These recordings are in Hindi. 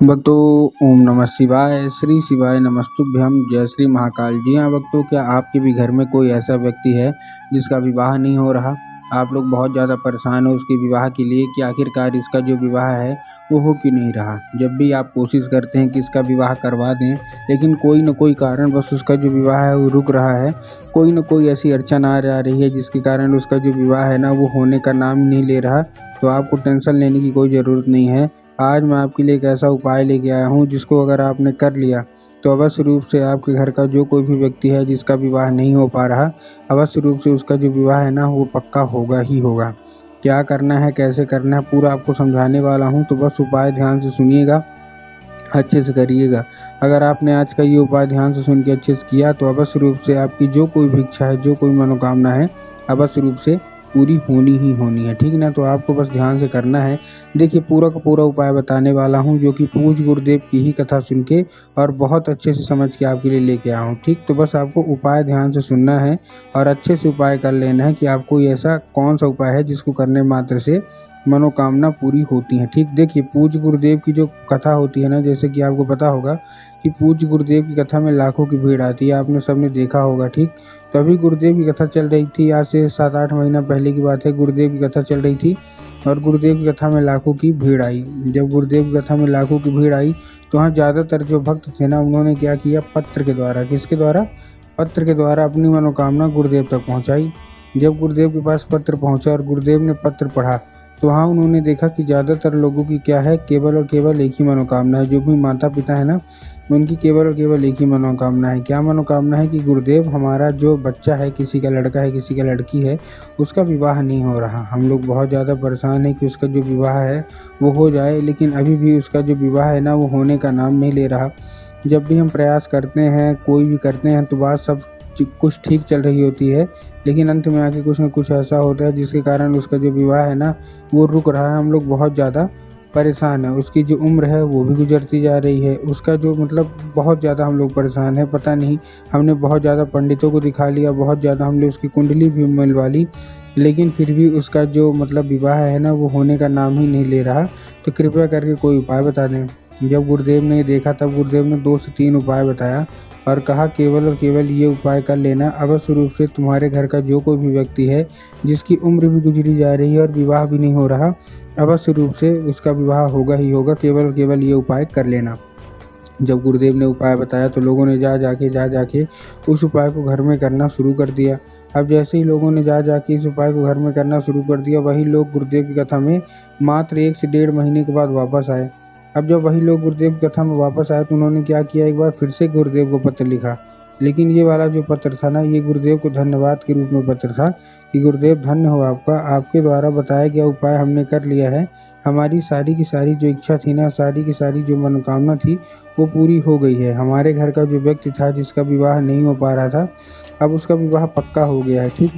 भक्तों, ओम नमः शिवाय, श्री शिवाय नमस्तुभ्यं, जय श्री महाकाल। जी हाँ भक्तों, क्या आपके भी घर में कोई ऐसा व्यक्ति है जिसका विवाह नहीं हो रहा? आप लोग बहुत ज़्यादा परेशान हो उसके विवाह के लिए कि आखिरकार इसका जो विवाह है वो हो क्यों नहीं रहा। जब भी आप कोशिश करते हैं कि इसका विवाह करवा दें, लेकिन कोई न कोई कारण बस उसका जो विवाह है वो रुक रहा है। कोई न कोई ऐसी अड़चन आ रही है जिसके कारण उसका जो विवाह है ना वो होने का नाम नहीं ले रहा। तो आपको टेंशन लेने की कोई ज़रूरत नहीं है। आज मैं आपके लिए एक ऐसा उपाय लेके आया हूँ जिसको अगर आपने कर लिया तो अवश्य रूप से आपके घर का जो कोई भी व्यक्ति है जिसका विवाह नहीं हो पा रहा, अवश्य रूप से उसका जो विवाह है ना वो पक्का होगा ही होगा। क्या करना है, कैसे करना है, पूरा आपको समझाने वाला हूँ, तो बस उपाय ध्यान से सुनिएगा, अच्छे से करिएगा। अगर आपने आज का ये उपाय ध्यान से सुन के अच्छे से किया तो अवश्य रूप से आपकी जो कोई भी इच्छा है, जो कोई मनोकामना है, अवश्य रूप से पूरी होनी ही होनी है। ठीक ना? तो आपको बस ध्यान से करना है। देखिए, पूरा का पूरा उपाय बताने वाला हूँ जो कि पूज्य गुरुदेव की ही कथा सुन के और बहुत अच्छे से समझ के आपके लिए लेके आया हूँ। ठीक, तो बस आपको उपाय ध्यान से सुनना है और अच्छे से उपाय कर लेना है कि आपको ऐसा कौन सा उपाय है जिसको करने मात्र से मनोकामना पूरी होती है। ठीक, देखिए, पूज्य गुरुदेव की जो कथा होती है ना, जैसे कि आपको पता होगा कि पूज्य गुरुदेव की कथा में लाखों की भीड़ आती है, आपने सबने देखा होगा। ठीक, तो अभी गुरुदेव की कथा चल रही थी, आज से 7-8 महीना पहले की बात है। गुरुदेव की कथा चल रही थी और गुरुदेव की कथा में लाखों की भीड़ आई। जब गुरुदेव की कथा में लाखों की भीड़ आई तो वहाँ ज़्यादातर जो भक्त थे ना, उन्होंने क्या किया, पत्र के द्वारा, किसके द्वारा, पत्र के द्वारा अपनी मनोकामना गुरुदेव तक पहुँचाई। जब गुरुदेव के पास पत्र पहुँचा और गुरुदेव ने पत्र पढ़ा तो वहाँ उन्होंने देखा कि ज़्यादातर लोगों की क्या है, केवल और केवल एक ही मनोकामना है। जो भी माता पिता है ना, उनकी केवल और केवल एक ही मनोकामना है। क्या मनोकामना है? कि गुरुदेव, हमारा जो बच्चा है, किसी का लड़का है, किसी का लड़की है, उसका विवाह नहीं हो रहा। हम लोग बहुत ज़्यादा परेशान हैं कि उसका जो विवाह है वो हो जाए, लेकिन अभी भी उसका जो विवाह है ना वो होने का नाम नहीं ले रहा। जब भी हम प्रयास करते हैं, कोई भी करते हैं, तो बात सब कुछ ठीक चल रही होती है, लेकिन अंत में आके कुछ न कुछ ऐसा होता है जिसके कारण उसका जो विवाह है ना वो रुक रहा है। हम लोग बहुत ज़्यादा परेशान है। उसकी जो उम्र है वो भी गुजरती जा रही है। उसका जो बहुत ज़्यादा हम लोग परेशान हैं। पता नहीं, हमने बहुत ज़्यादा पंडितों को दिखा लिया, बहुत ज़्यादा हमने उसकी कुंडली भी मिलवा ली, लेकिन फिर भी उसका जो विवाह है ना वो होने का नाम ही नहीं ले रहा। तो कृपया करके कोई उपाय बता दें। जब गुरुदेव ने देखा तब गुरुदेव ने 2 से 3 उपाय बताया और कहा, केवल और केवल ये उपाय कर लेना, अवश्य रूप से तुम्हारे घर का जो कोई भी व्यक्ति है जिसकी उम्र भी गुजरी जा रही है और विवाह भी नहीं हो रहा, अवश्य रूप से उसका विवाह होगा ही होगा। केवल और केवल ये उपाय कर लेना। जब गुरुदेव ने उपाय बताया तो लोगों ने जा जाके उस उपाय को घर में करना शुरू कर दिया। अब जैसे ही लोगों ने जा जाके इस उपाय को घर में करना शुरू कर दिया, वही लोग गुरुदेव की कथा में मात्र 1 से 1.5 महीने के बाद वापस आए। अब जब वही लोग गुरुदेव की कथा में वापस आए तो उन्होंने क्या किया, एक बार फिर से गुरुदेव को पत्र लिखा। लेकिन ये वाला जो पत्र था ना, ये गुरुदेव को धन्यवाद के रूप में पत्र था कि गुरुदेव, धन्य हो आपका, आपके द्वारा बताया गया उपाय हमने कर लिया है। हमारी सारी की सारी जो इच्छा थी ना, सारी की सारी जो मनोकामना थी वो पूरी हो गई है। हमारे घर का जो व्यक्ति था जिसका विवाह नहीं हो पा रहा था, अब उसका विवाह पक्का हो गया है। ठीक,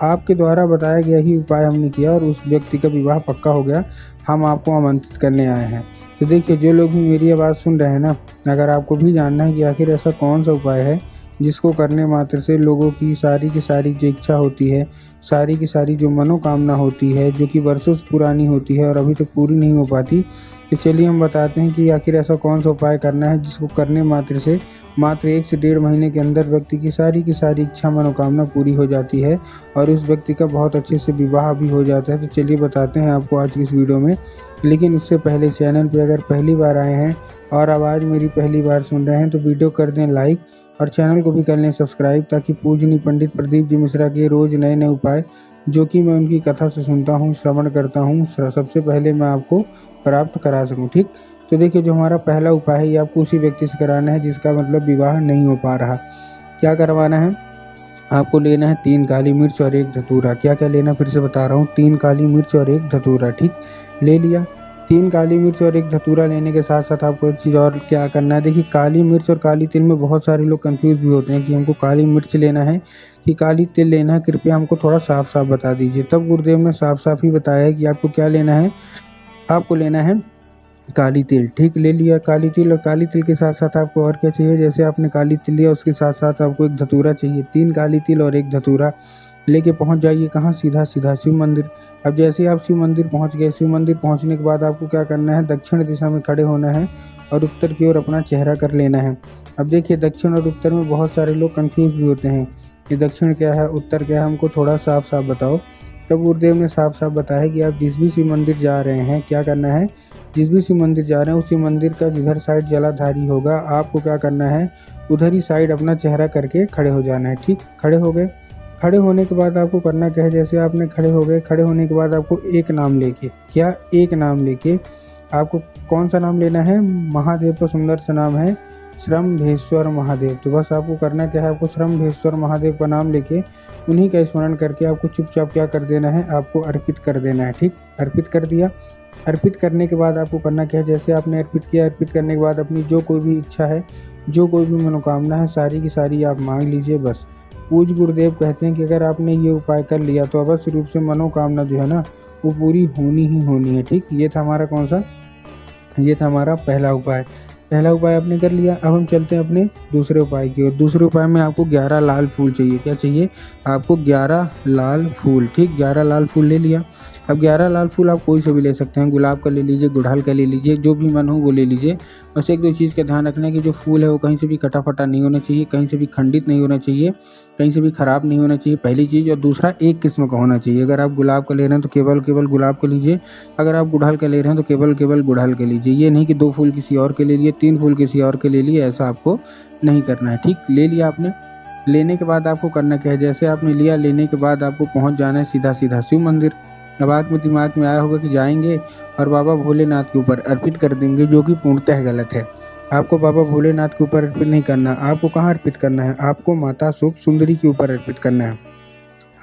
आपके द्वारा बताया गया ही उपाय हमने किया और उस व्यक्ति का विवाह पक्का हो गया। हम आपको आमंत्रित करने आए हैं। तो देखिए, जो लोग भी मेरी आवाज़ सुन रहे हैं ना, अगर आपको भी जानना है कि आखिर ऐसा कौन सा उपाय है जिसको करने मात्र से लोगों की सारी जो इच्छा होती है, सारी की सारी जो मनोकामना होती है, जो कि वर्षों से पुरानी होती है और अभी तक पूरी नहीं हो पाती, तो चलिए हम बताते हैं कि आखिर ऐसा कौन सा उपाय करना है जिसको करने मात्र से मात्र 1 से 1.5 महीने के अंदर व्यक्ति की सारी इच्छा मनोकामना पूरी हो जाती है और उस व्यक्ति का बहुत अच्छे से विवाह भी हो जाता है। तो चलिए बताते हैं आपको आज की इस वीडियो में। लेकिन उससे पहले चैनल पर अगर पहली बार आए हैं और आवाज़ मेरी पहली बार सुन रहे हैं तो वीडियो कर दें लाइक और चैनल को भी कर लें सब्सक्राइब, ताकि पूजनीय पंडित प्रदीप जी मिश्रा के रोज़ नए नए उपाय जो कि मैं उनकी कथा से सुनता हूँ, श्रवण करता हूँ, सबसे पहले मैं आपको प्राप्त करा सकूँ। ठीक, तो देखिए, जो हमारा पहला उपाय है ये आपको उसी व्यक्ति से कराना है जिसका विवाह नहीं हो पा रहा। क्या करवाना है? आपको लेना है 3 काली मिर्च और 1 धतूरा। क्या क्या लेना, फिर से बता रहा हूँ, 3 काली मिर्च और 1 धतूरा। ठीक, ले लिया। 3 काली मिर्च और 1 धतूरा लेने के साथ साथ आपको एक चीज़ और क्या करना है। देखिए, काली मिर्च और काली तिल में बहुत सारे लोग कंफ्यूज भी होते हैं कि हमको काली मिर्च लेना है कि काली तिल लेना है। कृपया हमको थोड़ा साफ साफ बता दीजिए। तब गुरुदेव ने साफ साफ ही बताया है कि आपको क्या लेना है, आपको लेना है काली तिल। ठीक, ले लिया काली तिल और काली तिल के साथ साथ आपको और क्या चाहिए। जैसे आपने काली तिल लिया उसके साथ साथ आपको 1 धतूरा चाहिए। 3 काली तिल और 1 धतूरा लेके पहुंच जाइए कहाँ, सीधा सीधा शिव मंदिर। अब जैसे ही आप शिव मंदिर पहुंच गए, शिव मंदिर पहुंचने के बाद आपको क्या करना है, दक्षिण दिशा में खड़े होना है और उत्तर की ओर अपना चेहरा कर लेना है। अब देखिए दक्षिण और उत्तर में बहुत सारे लोग कंफ्यूज भी होते हैं कि दक्षिण क्या है, उत्तर क्या है, हमको थोड़ा साफ साफ बताओ। तब गुरुदेव ने साफ साफ बताया कि आप जिस भी शिव मंदिर जा रहे हैं, क्या करना है, जिस भी शिव मंदिर जा रहे हैं उस शिव मंदिर का जिधर साइड जलाधारी होगा, आपको क्या करना है, उधर ही साइड अपना चेहरा करके खड़े हो जाना है। ठीक, खड़े हो गए। खड़े होने के बाद आपको करना क्या है, जैसे आपने खड़े हो गए, खड़े होने के बाद आपको एक नाम लेके, क्या, एक नाम लेके आपको कौन सा नाम लेना है, महादेव का सुंदर सा नाम है श्रम्भेश्वर महादेव। तो बस आपको करना क्या है, आपको श्रम्भेश्वर महादेव का नाम लेके उन्हीं का स्मरण करके आपको चुपचाप क्या कर देना है, आपको अर्पित कर देना है। ठीक, अर्पित कर दिया। अर्पित करने के बाद आपको करना क्या है, जैसे आपने अर्पित किया, अर्पित करने के बाद अपनी जो कोई भी इच्छा है, जो कोई भी मनोकामना है, सारी की सारी आप मांग लीजिए। बस पूज्य गुरुदेव कहते हैं कि अगर आपने ये उपाय कर लिया तो अवश्य रूप से मनोकामना जो है ना वो पूरी होनी ही होनी है। ठीक, ये था हमारा कौन सा, ये था हमारा पहला उपाय। पहला उपाय आपने कर लिया। अब हम चलते हैं अपने दूसरे उपाय की ओर। दूसरे उपाय में आपको 11 लाल फूल चाहिए। क्या चाहिए आपको, 11 लाल फूल। ठीक, 11 लाल फूल ले लिया। अब 11 लाल फूल आप कोई से भी ले सकते हैं, गुलाब का ले लीजिए, गुड़हल का ले लीजिए, जो भी मन हो वो ले लीजिए। बस एक दो चीज़ का ध्यान रखना है कि जो फूल है वो कहीं से भी कटा फटा नहीं होना चाहिए, कहीं से भी खंडित नहीं होना चाहिए, कहीं से भी खराब नहीं होना चाहिए, पहली चीज़। और दूसरा, एक किस्म का होना चाहिए। अगर आप गुलाब का ले रहे हैं तो केवल गुलाब का लीजिए, अगर आप गुड़हल का ले रहे हैं तो केवल गुड़हल के लीजिए। ये नहीं कि 2 फूल किसी और के ले लिए, 3 फूल किसी और के ले लिए, ऐसा आपको नहीं करना है। ठीक, ले लिया आपने। लेने के बाद आपको करना क्या है, जैसे आपने लिया, लेने के बाद आपको पहुंच जाना है सीधा सीधा शिव मंदिर। अब आपके दिमाग में आया होगा कि जाएंगे और बाबा भोलेनाथ के ऊपर अर्पित कर देंगे, जो कि पूर्णतः गलत है। आपको बाबा भोलेनाथ के ऊपर अर्पित नहीं करना। आपको कहाँ अर्पित करना है, आपको माता सुख सुंदरी के ऊपर अर्पित करना है।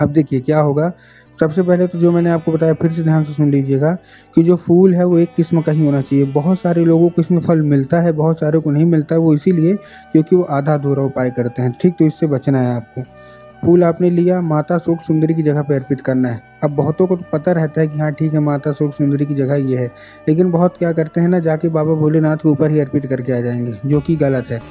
अब देखिए क्या होगा, सबसे पहले तो जो मैंने आपको बताया, फिर से ध्यान से सुन लीजिएगा कि जो फूल है वो एक किस्म का ही होना चाहिए। बहुत सारे लोगों को इसमें फल मिलता है, बहुत सारे को नहीं मिलता है, वो इसीलिए क्योंकि वो आधा अधूरा उपाय करते हैं। ठीक, तो इससे बचना है आपको। फूल आपने लिया, माता सुख सुंदरी की जगह पे अर्पित करना है। अब बहुतों को तो पता रहता है कि हाँ ठीक है, माता सुख सुंदरी की जगह ये है, लेकिन बहुत क्या करते हैं ना, जाके बाबा भोलेनाथ के ऊपर ही अर्पित करके आ जाएंगे, जो कि गलत है।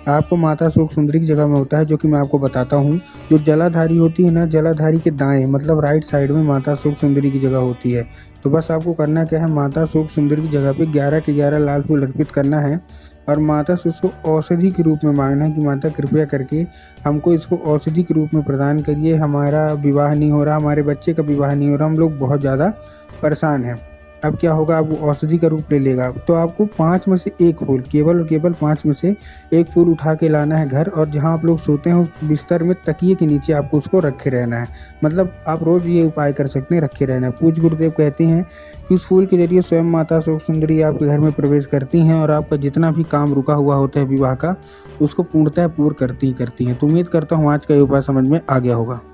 आपको माता सुख सुंदरी की जगह में होता है, जो कि मैं आपको बताता हूँ। जो जलाधारी होती है ना, जलाधारी के दाएं मतलब राइट साइड में माता सुख सुंदरी की जगह होती है। तो बस आपको करना क्या है, माता सुख सुंदरी की जगह पे 11 के 11 लाल फूल अर्पित करना है और माता से उसको औषधि के रूप में मांगना है कि माता कृपया करके हमको इसको औषधि के रूप में प्रदान करिए। हमारा विवाह नहीं हो रहा, हमारे बच्चे का विवाह नहीं हो रहा, हम लोग बहुत ज़्यादा परेशान हैं। अब क्या होगा, अब वो औषधि का रूप ले लेगा। तो आपको 5 में से एक फूल, केवल और केवल 5 में से एक फूल उठा के लाना है घर, और जहाँ आप लोग सोते हैं उस बिस्तर में तकिए के नीचे आपको उसको रखे रहना है। मतलब आप रोज़ ये उपाय कर सकते हैं, रखे रहना है। पूज्य गुरुदेव कहते हैं कि उस फूल के जरिए स्वयं माता सुख सुंदरी आपके घर में प्रवेश करती हैं और आपका जितना भी काम रुका हुआ होता है विवाह का, उसको पूर्णतः पूर्ण करती हैं। तो उम्मीद करता हूँ आज का ये उपाय समझ में आ गया होगा।